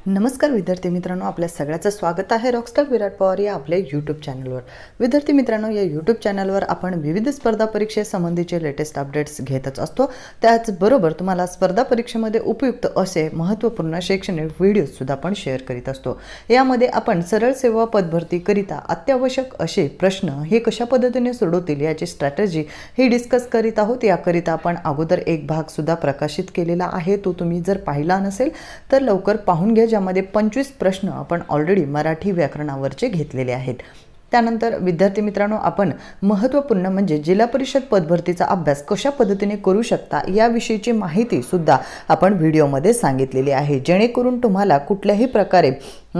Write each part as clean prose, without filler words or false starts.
नमस्कार विद्यार्थी मित्रांनो, आपल्या सगळ्यांचं स्वागत आहे रॉकस्टार विराट पवार या आपल्या यूट्यूब चॅनलवर। विद्यार्थी मित्रांनो, या यूट्यूब चॅनलवर आपण विविध स्पर्धा परीक्षेसंबंधीचे लेटेस्ट अपडेट्स घेतच असतो। त्याचबरोबर तुम्हाला स्पर्धा परीक्षेमध्ये उपयुक्त असे महत्त्वपूर्ण शैक्षणिक व्हिडिओज सुद्धा आपण शेअर करीत असतो। यामध्ये आपण सरळ सेवा पदभरती करिता अत्यावश्यक असे प्रश्न हे कशा पद्धतीने सोडवतील याची स्ट्रॅटेजी हे डिस्कस करीत आहोत। याकरिता आपण अगोदर एक भाग सुद्धा प्रकाशित केलेला आहे, तो तुम्ही जर पाहिला नसेल तर लवकर पाहून घ्या, ज्यामध्ये 25 प्रश्न आपण ऑलरेडी मराठी व्याकरणावरचे घेतलेले आहेत। त्यानंतर विद्यार्थी मित्रांनो, आपण महत्त्वपूर्ण म्हणजे जिल्हा परिषद पदभरतीचा अभ्यास कशा पद्धतीने करू शकता याविषयीची माहिती सुद्धा आपण व्हिडिओमध्ये सांगितलेली आहे, जेणेकरून तुम्हाला कुठल्याही प्रकारे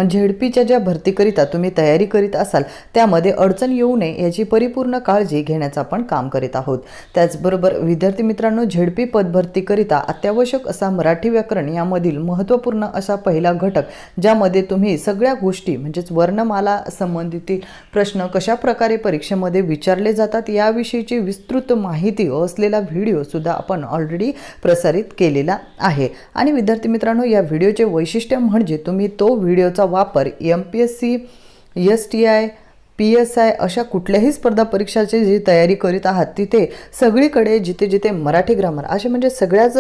झेडपीच्या ज्या भरतीकरिता तुम्ही तयारी करीत असाल त्यामध्ये अडचण येऊ नये याची परिपूर्ण काळजी घेण्याचं आपण काम करीत आहोत। त्याचबरोबर विद्यार्थी मित्रांनो, झेडपी पदभरतीकरिता अत्यावश्यक असा मराठी व्याकरण यामधील महत्त्वपूर्ण असा पहिला घटक, ज्यामध्ये तुम्ही सगळ्या गोष्टी म्हणजेच वर्णमाला संबंधित प्रश्न कशा प्रकारे परीक्षेमध्ये विचारले जातात याविषयीची विस्तृत माहिती असलेला व्हिडिओ सुद्धा आपण ऑलरेडी प्रसारित केलेला आहे। आणि विद्यार्थी मित्रांनो, या व्हिडिओचे वैशिष्ट्य म्हणजे तुम्ही तो व्हिडिओचा वापर MPSC, STI, PSI अशा कुठल्याही स्पर्धा परीक्षाची जी तयारी करीत आहात तिथे सगळीकडे जिथे जिथे मराठी ग्रामर असे म्हणजे सगळ्याच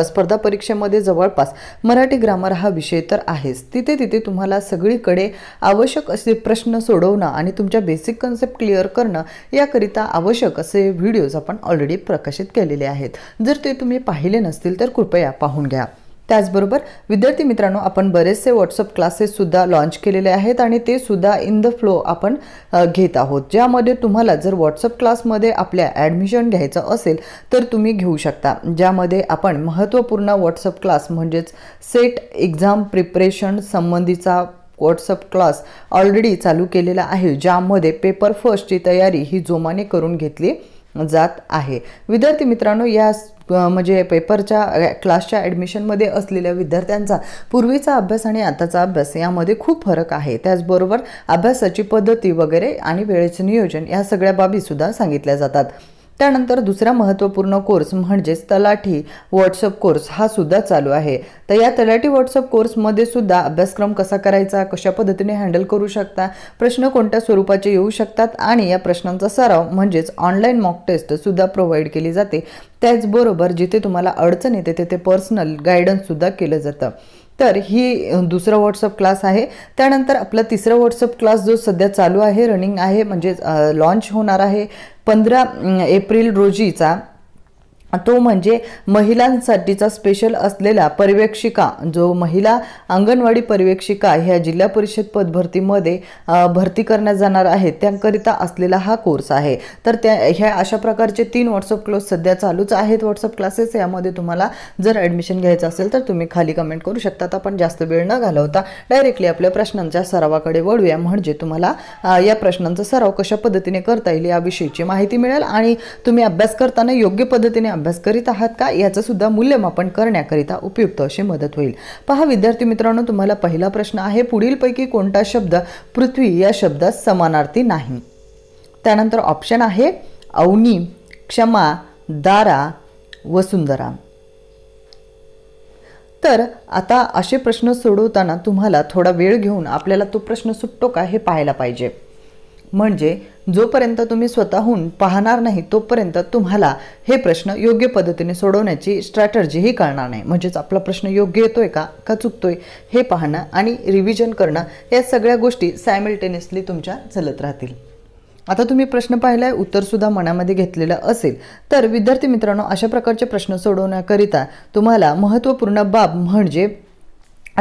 स्पर्धा परीक्षेमध्ये जवळपास मराठी ग्रामर हा विषय तर आहेच, तिथे तिथे तुम्हाला सगळीकडे आवश्यक असे प्रश्न सोडवणं आणि तुमच्या बेसिक कन्सेप्ट क्लिअर करणं याकरिता आवश्यक असे व्हिडिओज आपण ऑलरेडी प्रकाशित केलेले आहेत। जर ते तुम्ही पाहिले नसतील तर कृपया पाहून घ्या। त्याचबरोबर विद्यार्थी मित्रांनो, आपण बरेचसे व्हॉट्सअप क्लासेस सुद्धा लॉन्च केलेले आहेत आणि ते सुद्धा इन द फ्लो आपण घेत आहोत, ज्यामध्ये तुम्हाला जर व्हॉट्सअप क्लासमध्ये आपल्या ॲडमिशन घ्यायचं असेल तर तुम्ही घेऊ शकता। ज्यामध्ये आपण महत्त्वपूर्ण व्हॉट्सअप क्लास म्हणजेच सेट एक्झाम प्रिपरेशन संबंधीचा व्हॉट्सअप क्लास ऑलरेडी चालू केलेला आहे, ज्यामध्ये पेपर फर्स्टची तयारी ही जोमाने करून घेतली जात आहे। विद्यार्थी मित्रांनो, या म्हणजे पेपरच्या क्लासच्या ॲडमिशनमध्ये असलेल्या विद्यार्थ्यांचा पूर्वीचा अभ्यास आणि आताचा अभ्यास यामध्ये खूप फरक आहे। त्याचबरोबर अभ्यासाची पद्धती वगैरे आणि वेळेचे नियोजन या सगळ्या बाबी सुद्धा सांगितल्या जातात। त्यानंतर दुसरा महत्त्वपूर्ण कोर्स म्हणजेच तलाठी व्हॉट्सअप कोर्स हा सुद्धा चालू आहे। तर या तलाठी व्हॉट्सअप कोर्समध्ये सुद्धा अभ्यासक्रम कसा करायचा, कशा पद्धतीने हँडल करू शकता, प्रश्न कोणत्या स्वरूपाचे येऊ शकतात आणि या प्रश्नांचा सराव म्हणजेच ऑनलाईन मॉक टेस्ट सुद्धा प्रोव्हाइड केली जाते। त्याचबरोबर जिथे तुम्हाला अडचण येते तिथे पर्सनल गायडन्स सुद्धा केलं जातं। तर ही दुसरा व्हॉट्सअप क्लास आहे। त्यानंतर आपला तिसरा व्हॉट्सअप क्लास जो सध्या चालू आहे, रनिंग आहे, म्हणजे लॉन्च होणार आहे 15 एप्रिल रोजीचा, तो म्हणजे महिलांसाठीचा स्पेशल असलेला पर्यवेक्षिका, जो महिला अंगणवाडी पर्यवेक्षिका ह्या जिल्हा परिषद पदभरतीमध्ये भरती करण्यात जाणार आहे त्याकरिता असलेला हा कोर्स आहे। तर ह्या अशा प्रकारचे 3 व्हॉट्सअप क्लास सध्या चालूच आहेत व्हॉट्सअप क्लासेस। यामध्ये तुम्हाला जर ॲडमिशन घ्यायचं असेल तर तुम्ही खाली कमेंट करू शकता। आपण जास्त वेळ न घालवता डायरेक्टली आपल्या प्रश्नांच्या सरावाकडे वळूया, म्हणजे तुम्हाला या प्रश्नांचा सराव कशा पद्धतीने करता येईल याविषयीची माहिती मिळेल आणि तुम्ही अभ्यास करताना योग्य पद्धतीने अभ्यास करीत आहात का याचं सुद्धा मूल्यमापन करण्याकरिता उपयुक्त अशी मदत होईल। पहा विद्यार्थी मित्रांनो, तुम्हाला पहिला प्रश्न आहे, पुढीलपैकी कोणता शब्द पृथ्वी या शब्दात समानार्थी नाही? त्यानंतर ऑप्शन आहे अवनी, क्षमा, दारा, वसुंधरा। तर आता असे प्रश्न सोडवताना तुम्हाला थोडा वेळ घेऊन आपल्याला तो प्रश्न सुटतो का हे पाहायला पाहिजे, म्हणजे जोपर्यंत तुम्ही स्वतःहून पाहणार नाही तोपर्यंत तुम्हाला हे प्रश्न योग्य पद्धतीने सोडवण्याची स्ट्रॅटर्जी ही कळणार नाही। म्हणजेच आपला प्रश्न योग्य येतोय का चुकतोय हे पाहणं आणि रिव्हिजन करणं या सगळ्या गोष्टी सायमल्टेनियसली तुमच्या चालत राहतील। आता तुम्ही प्रश्न पाहिलाय, उत्तर सुद्धा मनामध्ये घेतलेलं असेल तर विद्यार्थी मित्रांनो, अशा प्रकारचे प्रश्न सोडवण्याकरिता तुम्हाला महत्त्वपूर्ण बाब म्हणजे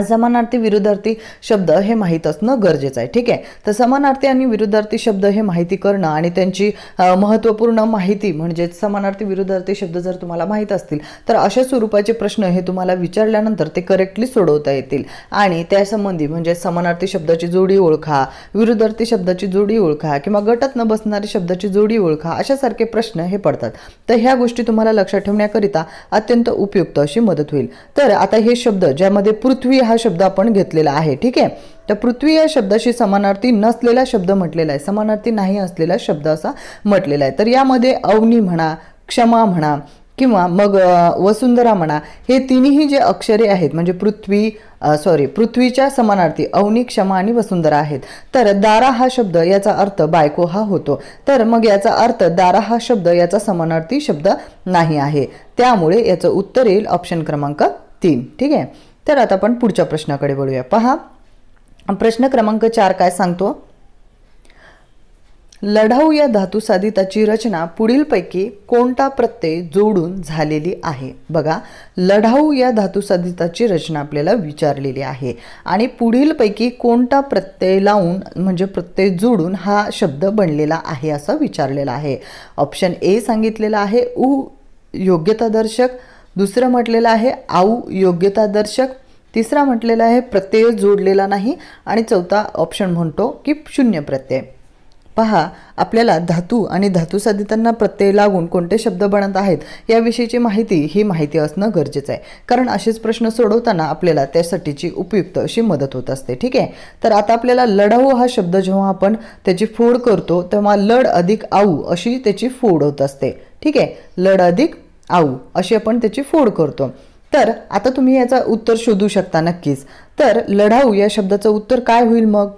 समानार्थी विरुद्धार्थी शब्द हे माहीत असणं गरजेचं आहे। ठीक आहे, तर समानार्थी आणि विरुद्धार्थी शब्द हे माहिती करणं आणि त्यांची महत्त्वपूर्ण माहिती म्हणजे समानार्थी विरुद्धार्थी शब्द जर तुम्हाला माहीत असतील तर अशा स्वरूपाचे प्रश्न हे तुम्हाला विचारल्यानंतर ते करेक्टली सोडवता येतील। आणि त्यासंबंधी म्हणजे समानार्थी शब्दाची जोडी ओळखा, विरुद्धार्थी शब्दाची जोडी ओळखा किंवा गटात न बसणारी शब्दाची जोडी ओळखा, अशासारखे प्रश्न हे पडतात। तर ह्या गोष्टी तुम्हाला लक्षात ठेवण्याकरिता अत्यंत उपयुक्त अशी मदत होईल। तर आता हे शब्द ज्यामध्ये पृथ्वी हा शब्द आपण घेतलेला आहे, ठीक आहे, तर पृथ्वी या शब्दाशी समानार्थी नसलेला शब्द म्हटलेला आहे, समानार्थी नाही असलेला शब्द असा म्हटलेला आहे। तर यामध्ये अवनी म्हणा, क्षमा म्हणा किंवा मग वसुंधरा म्हणा, हे तिन्ही जे अक्षरे आहेत म्हणजे पृथ्वीच्या समानार्थी अवनी, क्षमा आणि वसुंधरा आहेत. तर दारा हा शब्द याचा अर्थ बायको हा होतो. तर मग याचा अर्थ दारा हा शब्द याचा समानार्थी शब्द नाही आहे. त्यामुळे याचं उत्तर येईल ऑप्शन क्रमांक 3. ठीक आहे. तर आता आपण पुढच्या प्रश्नाकडे वळूया. पहा, प्रश्न क्रमांक 4 काय सांगतो. लढाऊ या धातुसाधिताची रचना पुढीलपैकी कोणता प्रत्यय जोडून झालेली आहे. बघा, लढाऊ या धातुसाधिताची रचना आपल्याला विचारलेली आहे आणि पुढीलपैकी कोणता प्रत्यय लावून म्हणजे प्रत्यय जोडून हा शब्द बनलेला आहे असं विचारलेला आहे. ऑप्शन ए सांगितलेला आहे उ योग्यतादर्शक, दुसरं म्हटलेलं आहे आऊ योग्यतादर्शक, तिसरा म्हटलेला आहे प्रत्यय जोडलेला नाही आणि चौथा ऑप्शन म्हणतो की शून्य प्रत्यय. पहा, आपल्याला धातू आणि धातुसाधितांना प्रत्यय लागून कोणते शब्द बनत आहेत याविषयीची माहिती असणं गरजेचं आहे, कारण असेच प्रश्न सोडवताना आपल्याला त्यासाठीची उपयुक्त अशी मदत होत असते. ठीक आहे. तर आता आपल्याला लढाऊ हा शब्द जेव्हा आपण त्याची फोड करतो तेव्हा लढ अधिक आऊ अशी त्याची फोड होत असते. ठीक आहे. लढ अधिक आऊ अशी आपण त्याची फोड करतो. तर आता तुम्ही याचा उत्तर शोधू शकता नक्कीच. तर लढाऊ या शब्दाचं उत्तर काय होईल मग,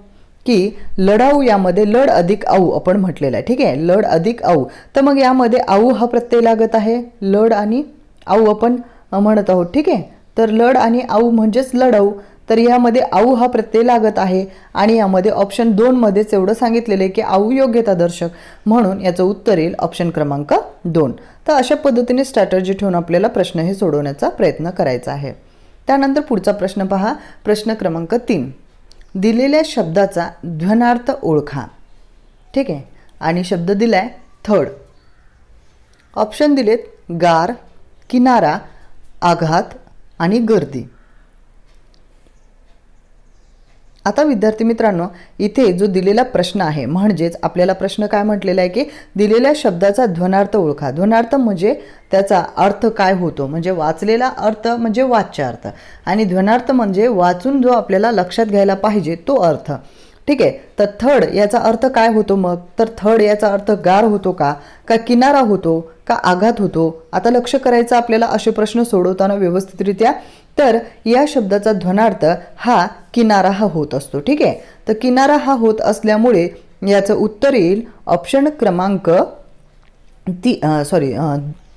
की लढाऊ यामध्ये लढ अधिक आऊ आपण म्हटलेलं आहे. ठीक आहे. लढ अधिक आऊ, तर मग यामध्ये आऊ हा प्रत्यय लागत आहे. लढ आणि आऊ आपण म्हणत आहोत. ठीक आहे. तर लढ आणि आऊ म्हणजेच लढाऊ, तर यामध्ये आऊ हा प्रत्यय लागत आहे आणि यामध्ये ऑप्शन 2 मध्येच एवढं सांगितलेलं आहे की आऊ योग्यतादर्शक, म्हणून याचं उत्तर येईल ऑप्शन क्रमांक 2. तर अशा पद्धतीने स्ट्रॅटर्जी ठेवून आपल्याला प्रश्न हे सोडवण्याचा प्रयत्न करायचा आहे. त्यानंतर पुढचा प्रश्न पहा, प्रश्न क्रमांक 3. दिलेल्या शब्दाचा ध्वनार्थ ओळखा. ठीक आहे. आणि शब्द दिलाय थड. ऑप्शन दिलेत गार, किनारा, आघात आणि गर्दी. आता विद्यार्थी मित्रांनो, इथे जो दिलेला प्रश्न आहे म्हणजेच आपल्याला प्रश्न काय म्हटलेला आहे की दिलेल्या शब्दाचा ध्वनार्थ ओळखा. ध्वनार्थ म्हणजे त्याचा अर्थ काय होतो, म्हणजे वाचलेला अर्थ म्हणजे वाच्य अर्थ आणि ध्वनार्थ म्हणजे वाचून जो आपल्याला लक्षात घ्यायला पाहिजे तो अर्थ. ठीक आहे. तर थड याचा अर्थ काय होतो मग, तर थड याचा अर्थ गार होतो का किनारा होतो का आघात होतो. आता लक्ष करायचं आपल्याला असे प्रश्न सोडवताना व्यवस्थितरित्या. तर या शब्दाचा ध्वनार्थ हा किनारा हा होत असतो. ठीक आहे. तर किनारा हा होत असल्यामुळे याचं उत्तर येईल ऑप्शन क्रमांक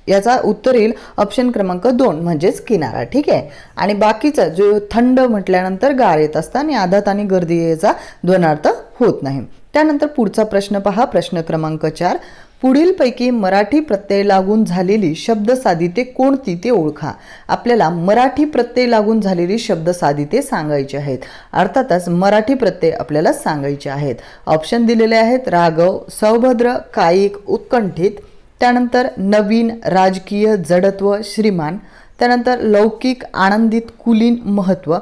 याचा उत्तर येईल ऑप्शन क्रमांक 2 म्हणजेच किनारा. ठीक आहे. आणि बाकीचा जो थंड म्हटल्यानंतर गार येत असतं आणि आघात आणि गर्दी याचा ध्वनार्थ होत नाही. त्यानंतर पुढचा प्रश्न पहा, प्रश्न क्रमांक 4. पुढीलपैकी मराठी प्रत्यय लागून झालेली शब्दसाधिते कोणती ते ओळखा. आपल्याला मराठी प्रत्यय लागून झालेली शब्दसाधिते सांगायची आहेत. अर्थातच मराठी प्रत्यय आपल्याला सांगायचे आहेत. ऑप्शन दिलेले आहेत राघव, सौभद्र, कायिक, उत्कंठित, त्यानंतर नवीन, राजकीय, जडत्व, श्रीमान, त्यानंतर लौकिक, आनंदित, कुलीन, महत्त्व,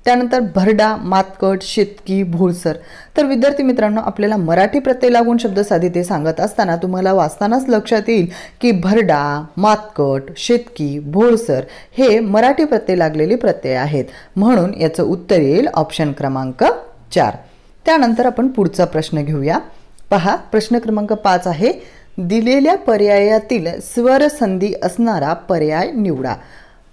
त्यानंतर भरडा, मातकट, शेतकी, भोळसर. तर विद्यार्थी मित्रांनो, आपल्याला मराठी प्रत्यय लागून शब्दसाधिते सांगत असताना तुम्हाला वाचतानाच लक्षात येईल की भरडा, मातकट, शेतकी, भोळसर हे मराठी प्रत्यय लागलेले प्रत्यय आहेत, म्हणून याचं उत्तर येईल ऑप्शन क्रमांक 4. त्यानंतर आपण पुढचा प्रश्न घेऊया. पहा, प्रश्न क्रमांक 5 आहे. दिलेल्या पर्यायातील स्वरसंधी असणारा पर्याय निवडा.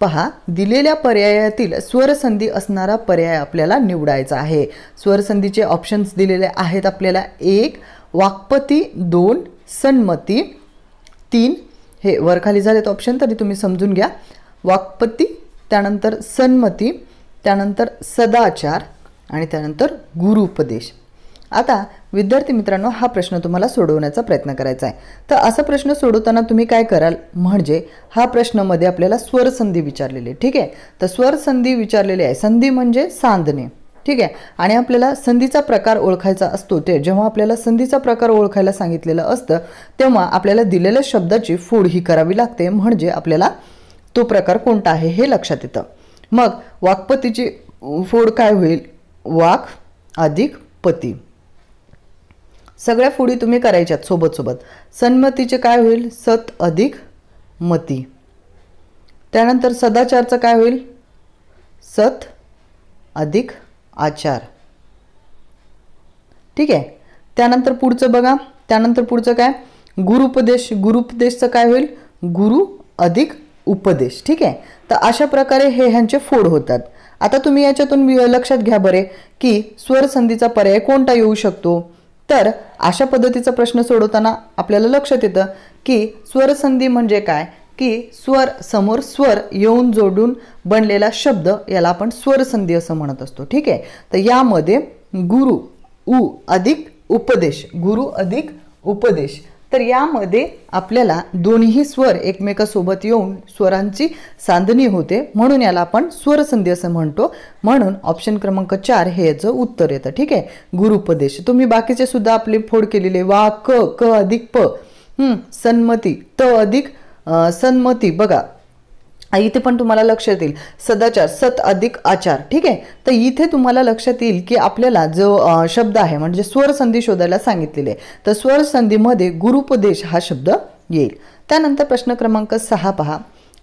पहा, दिलेल्या पर्यायातील स्वरसंधी असणारा पर्याय आपल्याला निवडायचा आहे. स्वरसंधीचे ऑप्शन्स दिलेले आहेत आपल्याला. 1 वाक्पती, 2 सन्मती, 3 हे वरखाली झालेत ऑप्शन तरी तुम्ही समजून घ्या. वाक्पती, त्यानंतर सन्मती, त्यानंतर सदाचार आणि त्यानंतर गुरुपदेश. आता विद्यार्थी मित्रांनो, हा प्रश्न तुम्हाला सोडवण्याचा प्रयत्न करायचा आहे. तर असा प्रश्न सोडवताना तुम्ही काय कराल, म्हणजे हा प्रश्नामध्ये आपल्याला स्वरसंधी विचारलेली. ठीक आहे. तर स्वरसंधी विचारलेली आहे. संधी म्हणजे सांधणे. ठीक आहे. आणि आपल्याला संधीचा प्रकार ओळखायचा असतो. ते जेव्हा आपल्याला संधीचा प्रकार ओळखायला सांगितलेलं असतं तेव्हा आपल्याला दिलेल्या शब्दाची फोड ही करावी लागते, म्हणजे आपल्याला तो प्रकार कोणता आहे हे लक्षात येतं. मग वाक्पतीची फोड काय होईल, वाक अधिक पती. सगळ्या फोडी तुम्ही करायच्यात सोबत सोबत. सन्मतीचे काय होईल, सत अधिक मती. त्यानंतर सदाचारचं काय होईल, सत अधिक आचार. ठीक आहे. त्यानंतर पुढचं बघा, त्यानंतर पुढचं काय, गुरुपदेश. गुरुपदेशचं काय होईल, गुरु अधिक उपदेश. ठीक आहे, तर अशा प्रकारे हे ह्यांचे फोड होतात. आता तुम्ही याच्यातून लक्षात घ्या बरे की स्वर संधीचा पर्याय कोणता येऊ शकतो. तर अशा पद्धतीचा प्रश्न सोडवताना आपल्याला लक्षात येतं की स्वर संधी म्हणजे काय की स्वर समोर स्वर येऊन जोडून बनलेला शब्द याला आपण स्वर संधी असं म्हणत असतो. ठीक आहे, तर यामध्ये गुरु उ अधिक उपदेश, गुरु अधिक उपदेश, तर यामध्ये आपल्याला दोन्ही स्वर एकमेकासोबत येऊन स्वरांची सांधणी होते, म्हणून याला आपण स्वर संधी असं म्हणतो. म्हणून ऑप्शन क्रमांक 4 हे याचं उत्तर येतं. ठीक आहे, गुरुपदेश. तुम्ही बाकीचे सुद्धा आपले फोड केलेले वा क क अधिक प, सन्मती त अधिक सन्मती, बघा इथे पण तुम्हाला लक्षात येईल सदाचार सत अधिक आचार. ठीक आहे, तर इथे तुम्हाला लक्षात येईल की आपल्याला जो शब्द आहे म्हणजे स्वर संधी शोधायला सांगितलेले, तर स्वर संधीमध्ये गुरुपदेश हा शब्द येईल. त्यानंतर प्रश्न क्रमांक 6 पहा,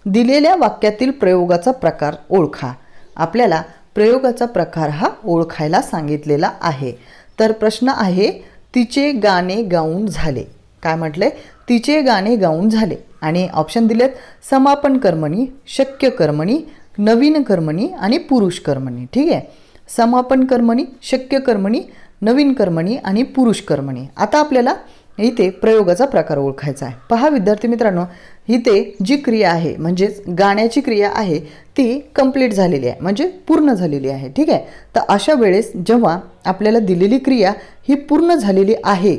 दिलेल्या वाक्यातील प्रयोगाचा प्रकार ओळखा. आपल्याला प्रयोगाचा प्रकार हा ओळखायला सांगितलेला आहे. तर प्रश्न आहे तिचे गाणे गाऊन झाले. काय म्हटले, तिचे गाणे गाऊन झाले. आणि ऑप्शन दिलेत समापन कर्मणी, शक्य कर्मणी, नवीन कर्मणी आणि पुरुष कर्मणी. ठीक आहे, समापन कर्मणी, शक्य कर्मणी, नवीन कर्मणी आणि पुरुष कर्मणी. आता आपल्याला इथे प्रयोगाचा प्रकार ओळखायचा आहे. पहा विद्यार्थी मित्रांनो, इथे जी क्रिया आहे म्हणजेच गाण्याची क्रिया आहे ती कंप्लीट झालेली आहे म्हणजे पूर्ण झालेली आहे. ठीक आहे, तर अशा वेळेस जेव्हा आपल्याला दिलेली क्रिया ही पूर्ण झालेली आहे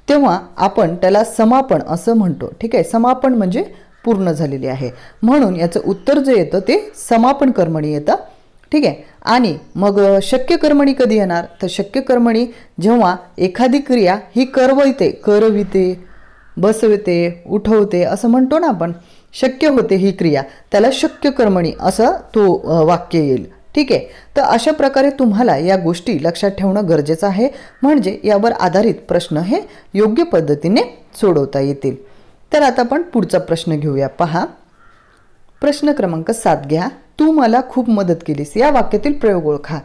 तेव्हा आपण त्याला समापन असं म्हणतो. ठीक आहे, समापन म्हणजे पूर्ण झालेली आहे, म्हणून याचं उत्तर जे येतं ते समापन कर्मणी येतं. ठीक आहे, आणि मग शक्य कर्मणी कधी येणार, तर शक्य कर्मणी जेव्हा एखादी क्रिया ही करविते, करविते, बसविते, उठवते असं म्हणतो ना आपण, शक्य होते ही क्रिया, त्याला शक्य कर्मणी असं तो वाक्य येईल. ठीक आहे, तर अशा प्रकारे तुम्हाला या गोष्टी लक्षात ठेवणं गरजेचं आहे, म्हणजे यावर आधारित प्रश्न हे योग्य पद्धतीने सोडवता येतील. तर आता आपण पुढचा प्रश्न घेऊया. पहा प्रश्न क्रमांक 7 घ्या. तू मला खूप मदत केलीस. या वाक्यातील प्रयोग ओळखा.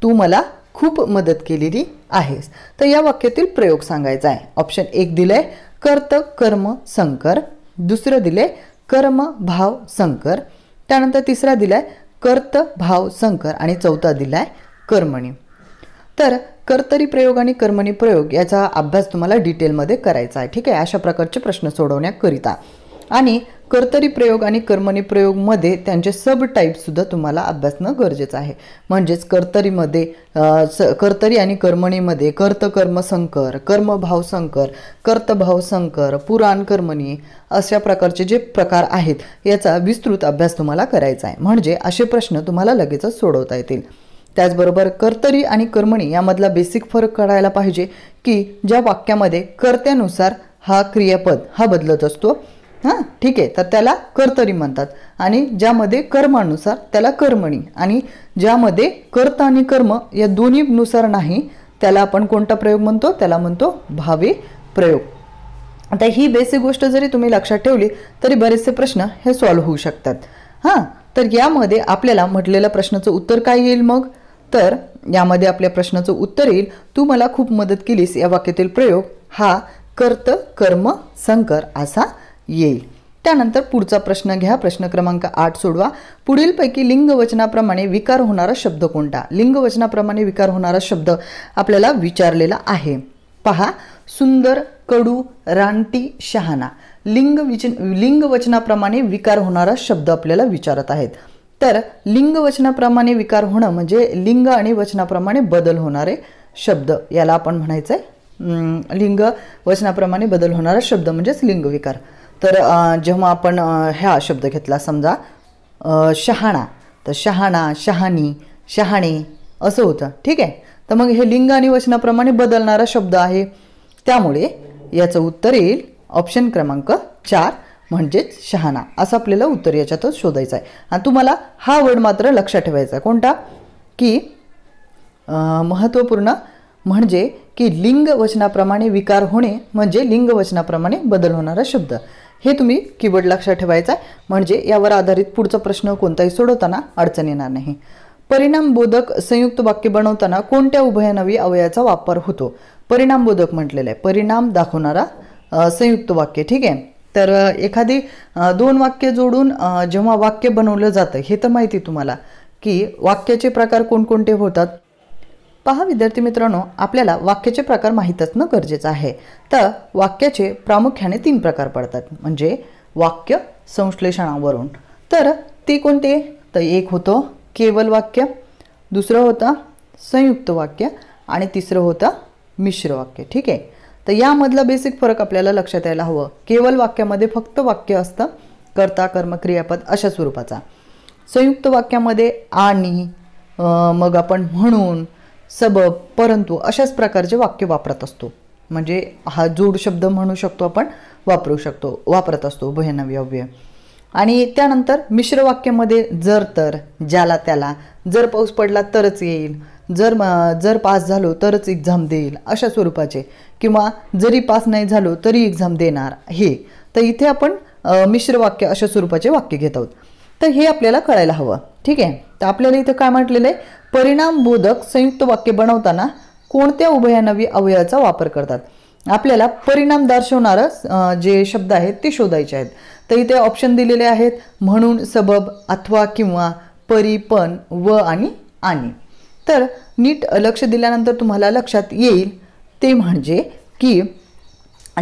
तू मला खूप मदत केलेली आहेस. तर या वाक्यातील प्रयोग सांगायचा आहे. ऑप्शन 1 दिलंय कर्त कर्म संकर, दुसरं दिलंय कर्म भाव संकर, त्यानंतर तिसरा दिलाय कर्त भाव संकर आणि चौथा दिलाय कर्मणी. तर कर्तरी प्रयोग आणि कर्मणी प्रयोग याचा अभ्यास तुम्हाला डिटेलमध्ये करायचा आहे. ठीक आहे, अशा प्रकारचे प्रश्न सोडवण्याकरिता. आणि कर्तरी प्रयोग आणि कर्मणी प्रयोगमध्ये त्यांचे सब टाईप सुद्धा तुम्हाला अभ्यासणं गरजेचं आहे. म्हणजेच कर्तरीमध्ये कर्तरी आणि कर्मणीमध्ये कर्त कर्म संकर, कर्मभाव संकर, कर्तभाव संकर, पुराण कर्मणी अशा प्रकारचे जे प्रकार आहेत याचा विस्तृत अभ्यास तुम्हाला करायचा आहे, म्हणजे असे प्रश्न तुम्हाला लगेचच सोडवता येतील. त्याचबरोबर कर्तरी आणि कर्मणी यामधला बेसिक फरक कळायला पाहिजे की ज्या वाक्यामध्ये कर्त्यानुसार हा क्रियापद हा बदलत असतो, ठीक आहे, तर त्याला कर्तरी म्हणतात, आणि ज्यामध्ये कर्मानुसार त्याला कर्मणी, आणि ज्यामध्ये कर्ता आणि कर्म या दोन्ही नुसार नाही त्याला आपण कोणता प्रयोग म्हणतो, त्याला म्हणतो भावे प्रयोग. आता ही बेसिक गोष्ट जरी तुम्ही लक्षात ठेवली तरी बरेचसे प्रश्न हे सॉल्व्ह होऊ शकतात. तर यामध्ये आपल्याला म्हटलेल्या प्रश्नाचं उत्तर काय येईल मग, तर यामध्ये आपल्या प्रश्नाचं उत्तर येईल तू मला खूप मदत केलीस या वाक्यातील प्रयोग हा कर्त कर्म संकर असा येईल. त्यानंतर पुढचा प्रश्न घ्या. प्रश्न क्रमांक 8 सोडवा. पुढीलपैकी लिंग वचनाप्रमाणे विकार होणारा शब्द कोणता. लिंग वचनाप्रमाणे विकार होणारा शब्द आपल्याला विचारलेला आहे. पहा सुंदर, कडू, रानटी, शहाणा. लिंग वचनाप्रमाणे विकार होणारा शब्द आपल्याला विचारत आहेत. तर लिंग वचनाप्रमाणे विकार होणं म्हणजे लिंग आणि वचनाप्रमाणे बदल होणारे शब्द याला आपण म्हणायचंय. लिंग वचनाप्रमाणे बदल होणारा शब्द म्हणजेच लिंग विकार. तर जेव्हा आपण हा शब्द घेतला समजा शहाणा, तर शहाणा, शहाणी, शहाणे असं होतं. ठीक आहे, तर मग हे लिंग आणि वचनाप्रमाणे बदलणारा शब्द आहे, त्यामुळे याचं उत्तर येईल ऑप्शन क्रमांक 4 म्हणजेच शहाणा असं आपल्याला उत्तर याच्यातच शोधायचं आहे. आणि तुम्हाला हा वर्ड मात्र लक्षात ठेवायचा आहे कोणता की महत्त्वपूर्ण, म्हणजे की लिंग वचनाप्रमाणे विकार होणे म्हणजे लिंग वचनाप्रमाणे बदल होणारा शब्द. हे तुम्ही कीवर्ड लक्षात ठेवायचा आहे, म्हणजे यावर आधारित पुढचा प्रश्न कोणताही सोडवताना अडचण येणार नाही. परिणामबोधक संयुक्त वाक्य बनवताना कोणत्या उभयनामी अवयवाचा वापर होतो. परिणामबोधक म्हटलेलं आहे, परिणाम दाखवणारा संयुक्त वाक्य. ठीक आहे, तर एखादी दोन वाक्य जोडून जेव्हा वाक्य बनवलं जातं हे तर माहिती तुम्हाला की वाक्याचे प्रकार कोणकोणते होतात. पहा विद्यार्थी मित्रांनो, आपल्याला वाक्याचे प्रकार माहीत असणं गरजेचं आहे. तर वाक्याचे प्रामुख्याने 3 प्रकार पडतात, म्हणजे वाक्य संश्लेषणावरून. तर ते कोणते? तर एक होतं केवल वाक्य, दुसरं होतं संयुक्त वाक्य आणि तिसरं होतं मिश्र वाक्य. ठीक आहे. तर यामधला बेसिक फरक आपल्याला लक्षात यायला हवं. केवल वाक्यामध्ये फक्त वाक्य असतं, कर्ता कर्म क्रियापद अशा स्वरूपाचा. संयुक्त वाक्यामध्ये आणि, मग आपण म्हणून, सबब, परंतु अशाच प्रकारचे वाक्य वापरत असतो. म्हणजे हा जोड शब्द म्हणू शकतो आपण, वापरत असतो उभयनामी अव्यय. आणि त्यानंतर मिश्र वाक्यामध्ये जर तर, ज्याला त्याला, जर पाऊस पडला तरच येईल, जर पास झालो तरच एक्झाम देईल अशा स्वरूपाचे, किंवा जरी पास नाही झालो तरी एक्झाम देणार हे. तर इथे आपण मिश्र वाक्य अशा स्वरूपाचे वाक्य घेत आहोत. तर हे आपल्याला कळायला हवं. ठीक आहे. तर आपल्याला इथं काय म्हटलेलं आहे, परिणामबोधक संयुक्त वाक्य बनवताना कोणत्या उभयनामी अवयवाचा वापर करतात. आपल्याला परिणाम दर्शवणारं जे शब्द आहेत ते शोधायचे आहेत. तर इथे ऑप्शन दिलेले आहेत, म्हणून, सबब, अथवा, किंवा, परी, पण, व आणि. तर नीट लक्ष दिल्यानंतर तुम्हाला लक्षात येईल ते म्हणजे की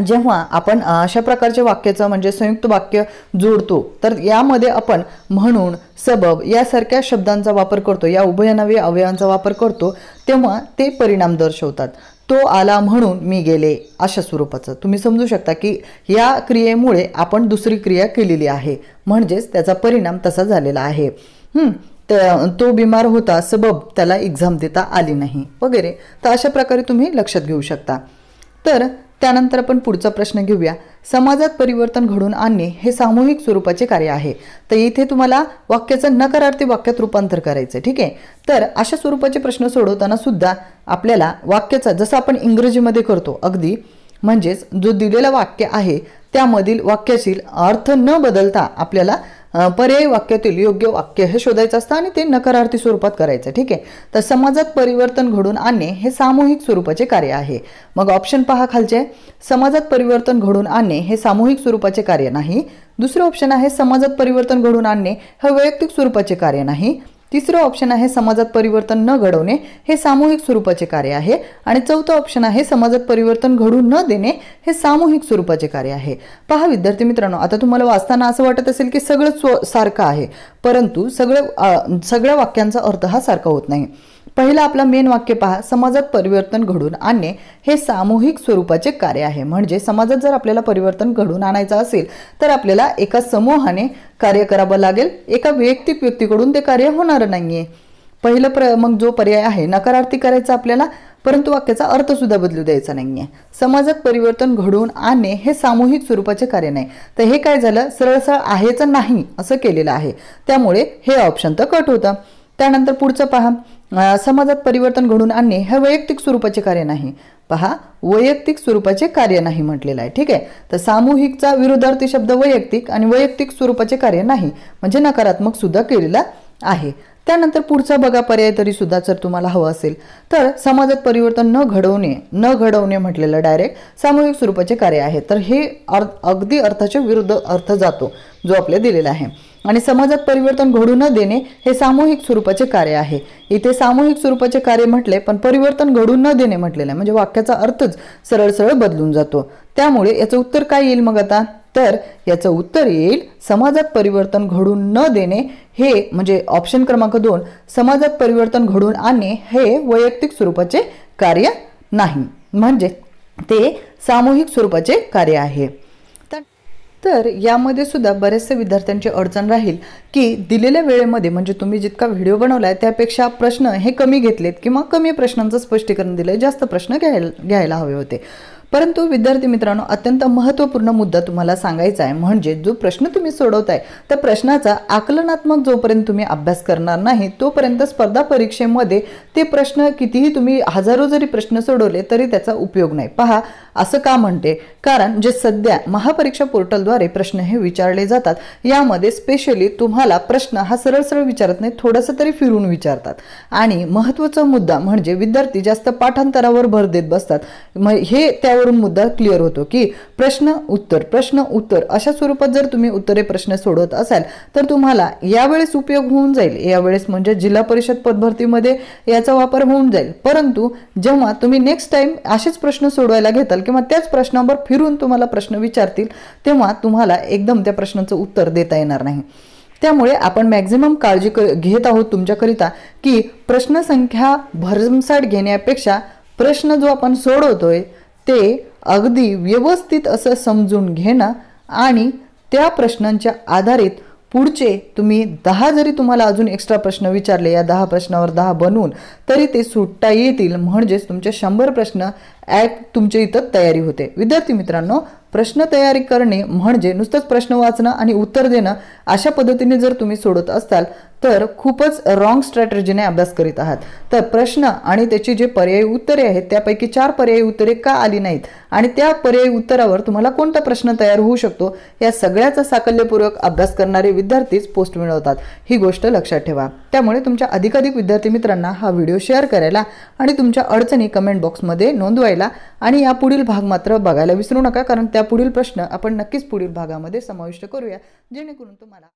जेव्हा आपण अशा प्रकारच्या वाक्याचं म्हणजे संयुक्त वाक्य जोडतो तर यामध्ये आपण म्हणून, सबब यासारख्या शब्दांचा वापर करतो, या उभयनामी अवयवांचा वापर करतो, तेव्हा ते परिणाम दर्शवतात. तो आला म्हणून मी गेले अशा स्वरूपाचं. तुम्ही समजू शकता की या क्रियेमुळे आपण दुसरी क्रिया केलेली आहे, म्हणजेच त्याचा परिणाम तसा झालेला आहे. तो बिमार होता, सबब त्याला एक्झाम देता आली नाही वगैरे. तर अशा प्रकारे तुम्ही लक्षात घेऊ शकता. तर त्यानंतर आपण पुढचा प्रश्न घेऊया. समाजात परिवर्तन घडवून आणणे हे सामूहिक स्वरूपाचे कार्य आहे. तर इथे तुम्हाला वाक्याचं नकारार्थी वाक्यात रूपांतर करायचं. ठीक आहे. तर अशा स्वरूपाचे प्रश्न सोडवताना सुद्धा आपल्याला वाक्याचा, जसं आपण इंग्रजीमध्ये करतो अगदी, म्हणजेच जो दिलेला वाक्य आहे त्यामधील वाक्यातील अर्थ न बदलता आपल्याला पर्यायी वाक्यातील योग्य वाक्य हे शोधायचं असतं आणि ते नकारार्थी स्वरूपात करायचं. ठीक आहे. तर समाजात परिवर्तन घडवून आणणे हे सामूहिक स्वरूपाचे कार्य आहे. मग ऑप्शन पहा खालचे, समाजात परिवर्तन घडवून आणणे हे सामूहिक स्वरूपाचे कार्य नाही. दुसरं ऑप्शन आहे समाजात परिवर्तन घडवून आणणे हे वैयक्तिक स्वरूपाचे कार्य नाही. तिसरं ऑप्शन आहे समाजात परिवर्तन न घडवणे हे सामूहिक स्वरूपाचे कार्य आहे. आणि चौथं ऑप्शन आहे समाजात परिवर्तन घडवून न देणे हे सामूहिक स्वरूपाचे कार्य आहे. पहा विद्यार्थी मित्रांनो, आता तुम्हाला वाचताना असं वाटत असेल की सगळं सारखं आहे, परंतु सगळ्या वाक्यांचा अर्थ हा सारखा होत नाही. पहिलं आपलं मेन वाक्य पहा, समाजात परिवर्तन घडवून आणणे हे सामूहिक स्वरूपाचे कार्य आहे. म्हणजे समाजात जर आपल्याला परिवर्तन घडवून आणायचं असेल तर आपल्याला एका समूहाने कार्य करावं लागेल, एका वैयक्तिक व्यक्तीकडून ते कार्य होणार नाहीये. पहिलं मग जो पर्याय आहे नकारार्थी करायचा आपल्याला, परंतु वाक्याचा अर्थ सुद्धा बदलू द्यायचा नाहीये. समाजात परिवर्तन घडवून आणणे हे सामूहिक स्वरूपाचे कार्य नाही. तर हे काय झालं, सरळ आहेच नाही असं केलेलं आहे, त्यामुळे हे ऑप्शन तर कट होतं. त्यानंतर पुढचं पहा, समाजात परिवर्तन घडवून आणणे हे वैयक्तिक स्वरूपाचे कार्य नाही. पहा, वैयक्तिक स्वरूपाचे कार्य नाही म्हटलेलं आहे. ठीक आहे. तर सामूहिकचा विरोधार्थी शब्द वैयक्तिक, आणि वैयक्तिक स्वरूपाचे कार्य नाही म्हणजे नकारात्मक सुद्धा केलेला आहे. त्यानंतर पुढचा बघा पर्याय तरी सुद्धा जर तुम्हाला हवं असेल तर समाजात परिवर्तन न घडवणे म्हटलेलं डायरेक्ट सामूहिक स्वरूपाचे कार्य आहे. तर हे अगदी अर्थाच्या विरुद्ध अर्थ जातो जो आपल्याला दिलेला आहे. आणि समाजात परिवर्तन घडू न देणे हे सामूहिक स्वरूपाचे कार्य आहे. इथे सामूहिक स्वरूपाचे कार्य म्हटले पण परिवर्तन घडू न देणे म्हटलेलं आहे, म्हणजे वाक्याचा अर्थच सरळ बदलून जातो. त्यामुळे याचं उत्तर काय येईल मग आता, तर याचं उत्तर येईल समाजात परिवर्तन घडून न देणे हे म्हणजे ऑप्शन क्रमांक 2, समाजात परिवर्तन घडून आणणे हे वैयक्तिक स्वरूपाचे कार्य नाही, म्हणजे ते सामूहिक स्वरूपाचे कार्य आहे. तर यामध्ये सुद्धा बरेचसे विद्यार्थ्यांची अडचण राहील की दिलेल्या वेळेमध्ये म्हणजे तुम्ही जितका व्हिडिओ बनवलाय त्यापेक्षा प्रश्न हे कमी घेतलेत किंवा कमी प्रश्नांचं स्पष्टीकरण दिलंय, जास्त प्रश्न घ्यायला हवे होते. परंतु विद्यार्थी मित्रांनो, अत्यंत महत्त्वपूर्ण मुद्दा तुम्हाला सांगायचा आहे, म्हणजे जो प्रश्न तुम्ही सोडवताय त्या प्रश्नाचा आकलनात्मक जोपर्यंत तुम्ही अभ्यास करणार नाही तोपर्यंत स्पर्धा परीक्षेमध्ये ते प्रश्न कितीही तुम्ही हजारो जरी प्रश्न सोडवले तरी त्याचा उपयोग नाही. पहा, असं का म्हणते, कारण जे सध्या महापरीक्षा पोर्टलद्वारे प्रश्न हे विचारले जातात यामध्ये स्पेशली तुम्हाला प्रश्न हा सरळ विचारत नाही, थोडासा तरी फिरून विचारतात. आणि महत्त्वाचा मुद्दा म्हणजे विद्यार्थी जास्त पाठांतरावर भर देत बसतात. हे त्यावेळी यावरून मुद्दा क्लिअर होतो की प्रश्न उत्तर अशा स्वरूपात जर तुम्ही उत्तरे प्रश्न सोडवत असाल तर तुम्हाला यावेळेस उपयोग होऊन जाईल, यावेळेस म्हणजे जिल्हा परिषद पदभरतीमध्ये याचा वापर होऊन जाईल। परंतु जेव्हा तुम्ही नेक्स्ट टाइम असेच प्रश्न सोडवायला घेताल किंवा त्याच प्रश्नावर फिरून तुम्हाला प्रश्न विचारतील तेव्हा तुम्हाला एकदम त्या प्रश्नाचं उत्तर देता येणार नाही। त्यामुळे आपण मॅक्झिमम काळजी घेत आहोत तुमच्याकरिता की प्रश्न संख्या भरमसाठ घेण्यापेक्षा प्रश्न जो आपण सोडवतोय ते अगदी व्यवस्थित असं समजून घेणं आणि त्या प्रश्नांच्या आधारित पुढचे तुम्ही 10 जरी तुम्हाला अजून एक्स्ट्रा प्रश्न विचारले, या 10 प्रश्नावर 10 बनवून तरी ते सुटता येतील, म्हणजेच तुमचे 100 प्रश्न तुमच्या इथं तयारी होते। विद्यार्थी मित्रांनो, प्रश्न तयारी करणे म्हणजे नुसतंच प्रश्न वाचणं आणि उत्तर देणं अशा पद्धतीने जर तुम्ही सोडत असाल तर खूपच रॉंग स्ट्रॅटेजीने अभ्यास करीत आहात। तर प्रश्न आणि त्याची जे पर्यायी उत्तरे आहेत त्यापैकी 4 पर्यायी उत्तरे का आली नाहीत आणि त्या पर्यायी उत्तरावर तुम्हाला कोणता प्रश्न तयार होऊ शकतो या सगळ्याचा साकल्यपूर्वक अभ्यास करणारे विद्यार्थीच पोस्ट मिळवतात, ही गोष्ट लक्षात ठेवा। त्यामुळे तुमच्या अधिकाधिक विद्यार्थी मित्रांना हा व्हिडिओ शेअर करायला आणि तुमच्या अडचणी कमेंट बॉक्समध्ये नोंदवायला आणि या पुढील भाग मात्र बघायला विसरू नका, कारण त्या पुढील प्रश्न आपण नक्कीच पुढील भागामध्ये समाविष्ट करूया जेणेकरून तुम्हाला